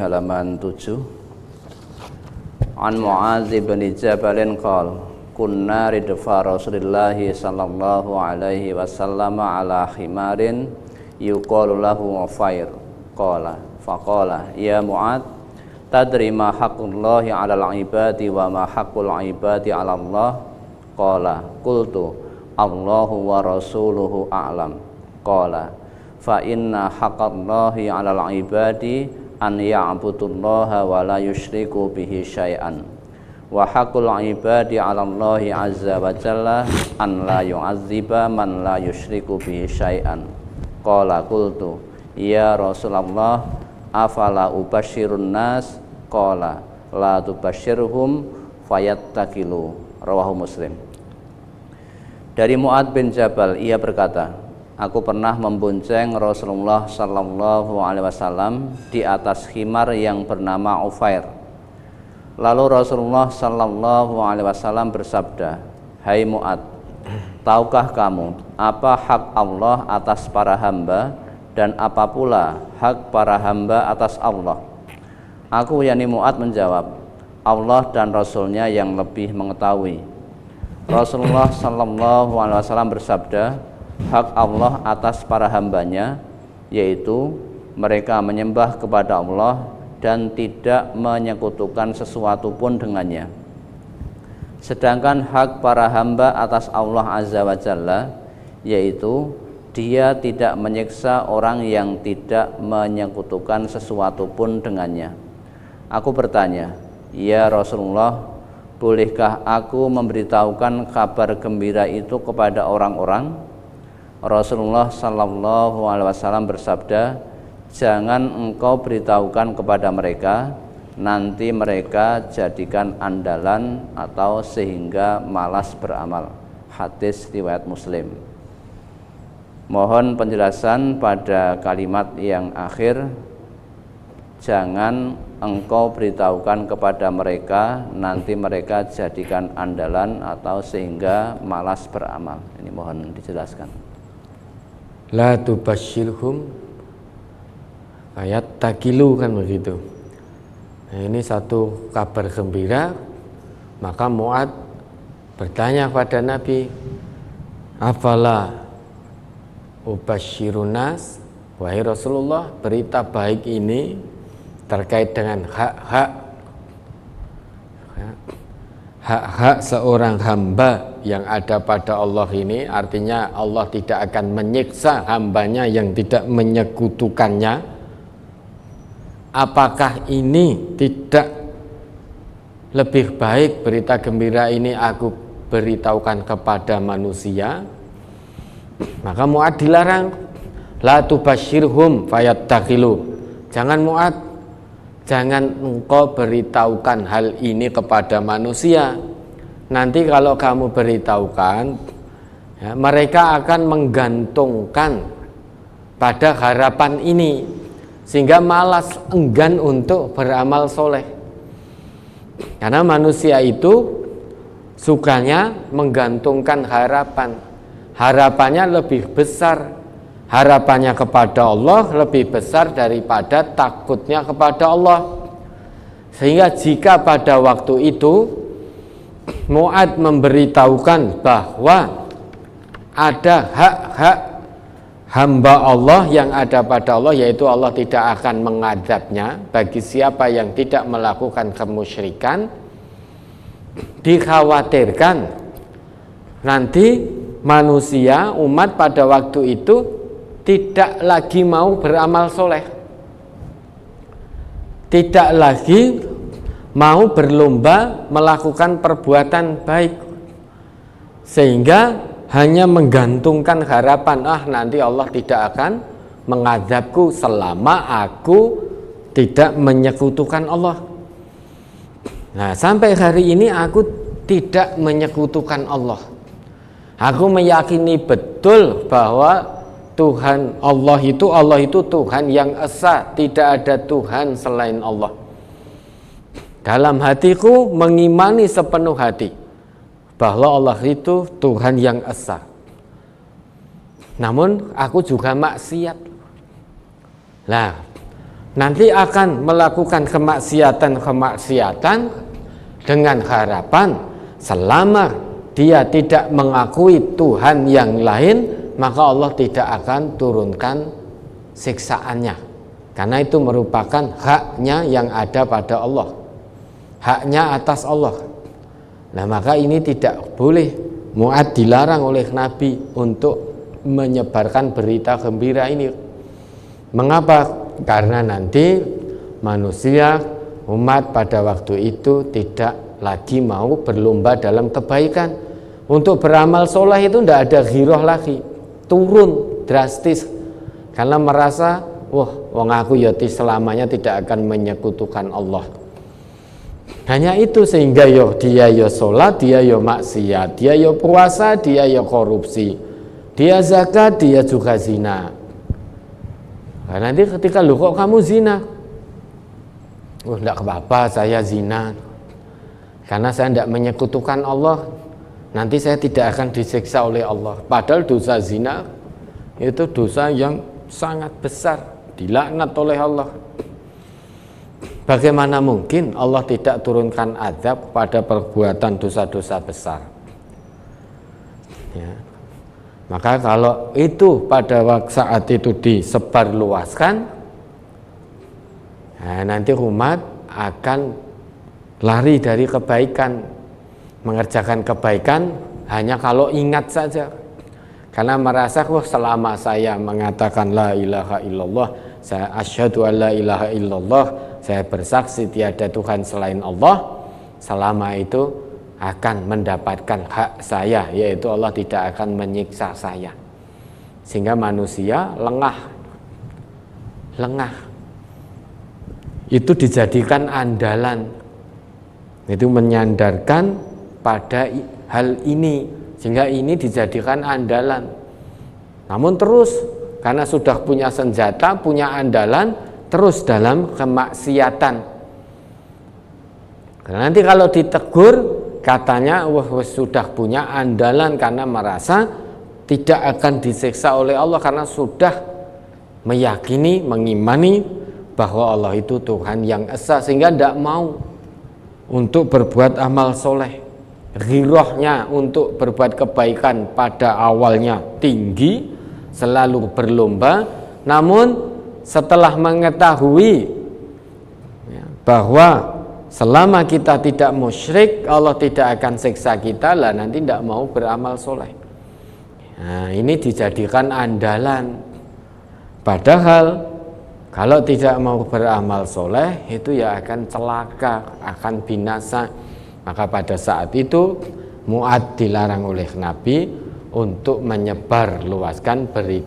halaman 7. An Mu'adz bin Jabal qala kunna ridfa Rasulillah sallallahu alaihi wasallam ala khimarin yuqalu lahu Ufair faqala ya Mu'adz tadri ma haqqullahi 'alal 'ibadi wa ma haqqul 'ibadi 'ala Allah qala qultu Allahu wa rasuluhu a'lam qala fa inna haqqallahi 'alal 'ibadi an ya'budullaha wa la yusyriku bihi syai'an wa haqqul 'ibadi 'ala Allahi 'azza wa jalla an la yu'azziba man la yusyriku bihi syai'an qala qultu ya Rasulullah afala ubasyirun nas qala la tubasyirhum fayattakilu rawahu Muslim. Dari Mu'adz bin Jabal ia berkata, aku pernah membonceng Rasulullah sallallahu alaihi wasallam di atas khimar yang bernama Ufair. Lalu Rasulullah sallallahu alaihi wasallam bersabda, hai Mu'adz, tahukah kamu apa hak Allah atas para hamba dan apa pula hak para hamba atas Allah? Aku yakni Mu'adz menjawab, Allah dan Rasulnya yang lebih mengetahui. Rasulullah sallallahu alaihi wasallam bersabda, hak Allah atas para hambanya yaitu mereka menyembah kepada Allah dan tidak menyekutukan sesuatu pun dengannya. Sedangkan hak para hamba atas Allah azza wa jalla yaitu dia tidak menyiksa orang yang tidak menyekutukan sesuatu pun dengannya. Aku bertanya, ya Rasulullah, bolehkah aku memberitahukan kabar gembira itu kepada orang-orang? Rasulullah sallallahu alaihi wasallam bersabda, jangan engkau beritahukan kepada mereka, nanti mereka jadikan andalan atau sehingga malas beramal. Hadis riwayat Muslim. Mohon penjelasan pada kalimat yang akhir, jangan engkau beritahukan kepada mereka, nanti mereka jadikan andalan atau sehingga malas beramal. Ini mohon dijelaskan. La tubasyirhum ayat takilu, kan begitu. Nah, ini satu kabar gembira. Maka Mu'adz bertanya kepada Nabi, afala ubasyirun nas, wahai Rasulullah, berita baik ini terkait dengan hak-hak seorang hamba yang ada pada Allah ini, artinya Allah tidak akan menyiksa hambanya yang tidak menyekutukannya. Apakah ini tidak lebih baik berita gembira ini aku beritahukan kepada manusia? Maka Mu'adz dilarang, la tubasyirhum fayattakilu. Jangan Mu'adz, jangan engkau beritahukan hal ini kepada manusia. Nanti kalau kamu beritahukan, ya, mereka akan menggantungkan pada harapan ini, sehingga malas, enggan untuk beramal soleh. Karena manusia itu sukanya menggantungkan harapan. Harapannya lebih besar, harapannya kepada Allah lebih besar daripada takutnya kepada Allah. Sehingga jika pada waktu itu Mu'adz memberitahukan bahwa ada hak-hak hamba Allah yang ada pada Allah, yaitu Allah tidak akan mengadabnya bagi siapa yang tidak melakukan kemusyrikan, dikhawatirkan nanti manusia, umat pada waktu itu tidak lagi mau beramal soleh, tidak lagi mau berlomba melakukan perbuatan baik, sehingga hanya menggantungkan harapan, nanti Allah tidak akan mengadabku selama aku tidak menyekutukan Allah. Nah, sampai hari ini aku tidak menyekutukan Allah. Aku meyakini betul bahwa Tuhan Allah itu Tuhan yang esa, tidak ada Tuhan selain Allah. Dalam hatiku mengimani sepenuh hati bahwa Allah itu Tuhan yang esa. Namun aku juga maksiat. Nah, nanti akan melakukan kemaksiatan dengan harapan selama dia tidak mengakui Tuhan yang lain, maka Allah tidak akan turunkan siksaannya, karena itu merupakan haknya yang ada pada Allah, haknya atas Allah. Nah, maka ini tidak boleh. Mu'adz dilarang oleh Nabi untuk menyebarkan berita gembira ini. Mengapa? Karena nanti manusia, umat pada waktu itu tidak lagi mau berlomba dalam kebaikan. Untuk beramal soleh itu tidak ada ghiroh lagi, turun drastis, karena merasa, wah, wong aku ya selamanya tidak akan menyekutukan Allah. Hanya itu, sehingga dia sholat, dia maksiat, dia puasa, dia korupsi, dia zakat, dia juga zina. Nah, nanti ketika lu kok kamu zina, enggak apa-apa saya zina, karena saya tidak menyekutukan Allah, nanti saya tidak akan disiksa oleh Allah. Padahal dosa zina itu dosa yang sangat besar, dilaknat oleh Allah. Bagaimana mungkin Allah tidak turunkan azab pada perbuatan dosa-dosa besar? Ya. Maka kalau itu pada saat itu disebarluaskan, nah, nanti umat akan lari dari kebaikan, mengerjakan kebaikan hanya kalau ingat saja, karena merasa, wah, selama saya mengatakan la ilaha illallah, saya asyhadu an la ilaha illallah, saya bersaksi tiada Tuhan selain Allah, selama itu akan mendapatkan hak saya, yaitu Allah tidak akan menyiksa saya. Sehingga manusia lengah, itu dijadikan andalan, itu menyandarkan pada hal ini, sehingga ini dijadikan andalan. Namun terus, karena sudah punya senjata, punya andalan, terus dalam kemaksiatan. Karena nanti kalau ditegur, katanya, wah, sudah punya andalan, karena merasa tidak akan disiksa oleh Allah, karena sudah meyakini, mengimani bahwa Allah itu Tuhan yang esa, sehingga tidak mau untuk berbuat amal soleh. Ghirohnya untuk berbuat kebaikan pada awalnya tinggi, selalu berlomba, namun setelah mengetahui bahwa selama kita tidak musyrik, Allah tidak akan siksa kita, lah nanti tidak mau beramal soleh. Nah, ini dijadikan andalan. Padahal kalau tidak mau beramal soleh, itu ya akan celaka, akan binasa. Maka pada saat itu Mu'adz dilarang oleh Nabi untuk menyebar luaskan berita